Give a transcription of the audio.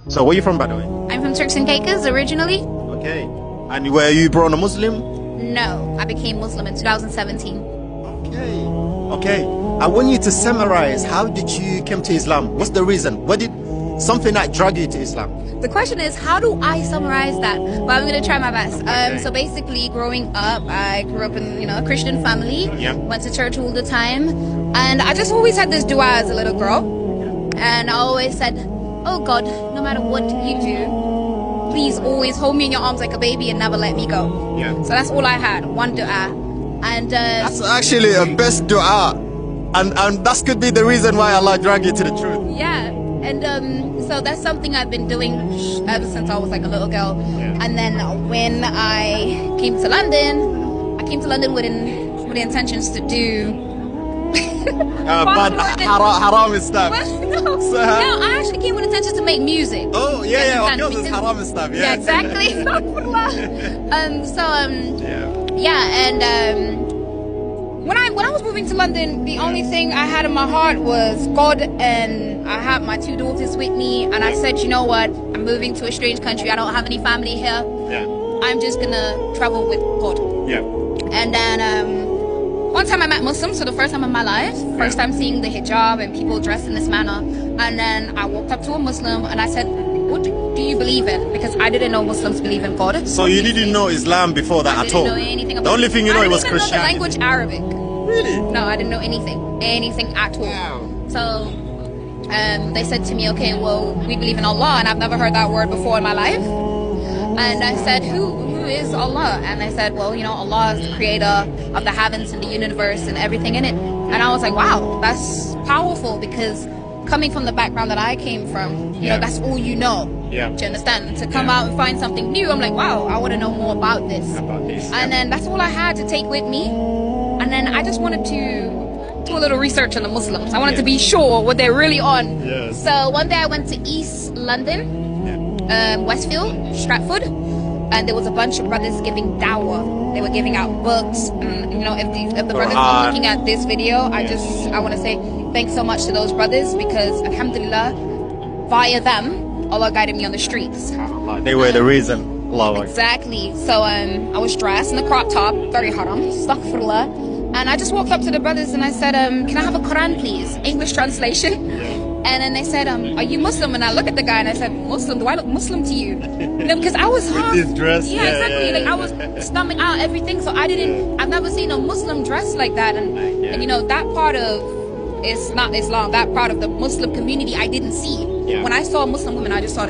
So where are you from, by the way? I'm from Turks and Caicos originally. Okay. And were you born a Muslim? No, I became Muslim in 2017. Okay. Okay. I want you to summarize, how did you come to Islam? What's the reason? What did something that drag you to Islam? The question is, how do I summarize that? Well, I'm going to try my best. Okay. So basically, growing up, I grew up in a Christian family. Yeah. Went to church all the time, and I just always had this dua as a little girl, and I always said, "Oh God, no matter what you do, please always hold me in your arms like a baby and never let me go." Yeah. So that's all I had, one dua, and That's actually a best dua, and that could be the reason why Allah dragged you to the truth. yeah. And so that's something I've been doing ever since I was like a little girl. Yeah. And then when I came to London with the intentions to do But haram is stuff. no, I actually came with intentions to make music. Oh yeah, of course Because- it's haram stuff. Yeah, exactly. Yeah, and when I was moving to London, the only thing I had in my heart was God, and I had my 2 daughters with me, and I said, you know what, I'm moving to a strange country, I don't have any family here, Yeah. I'm just gonna travel with God. Yeah. And then one time I met Muslims for the first time in my life, first time seeing the hijab and people dressed in this manner, and then I walked up to a Muslim and I said, what do you believe in? Because I didn't know Muslims believe in God. So you didn't know Islam before that at all? I didn't know anything about The only thing you know it was I didn't even know the Christianity. language Arabic. Really? No, I didn't know anything at all. Wow. So they said to me, okay, well, we believe in Allah, and I've never heard that word before in my life. And I said, who is Allah? And they said, well, Allah is the creator of the heavens and the universe and everything in it. And I was like, wow, that's powerful, because coming from the background that I came from, you know, that's all you know. Yeah. Do you understand? To come out and find something new, I'm like, wow, I want to know more about this. And then that's all I had to take with me. And then I just wanted to do a little research on the Muslims. I wanted to be sure what they're really on. Yes. So one day I went to East London, Westfield, Stratford, and there was a bunch of brothers giving dawah. They were giving out books. And, if the brothers are looking at this video, I want to say thanks so much to those brothers, because alhamdulillah, via them, Allah guided me on the streets. They were the reason. Allah. Exactly. So I was dressed in a crop top, very haram, astaghfirullah. And I just walked up to the brothers and I said, can I have a Quran, please? English translation. And then they said, are you Muslim? And I looked at the guy and I said, Muslim? Do I look Muslim to you? Because I was half. With this dress? Yeah, exactly. Yeah. Like I was stomach out, everything. So I've never seen a Muslim dressed like that. And that part of, it's not Islam, that part of the Muslim community I didn't see. Yeah. When I saw Muslim women, I just saw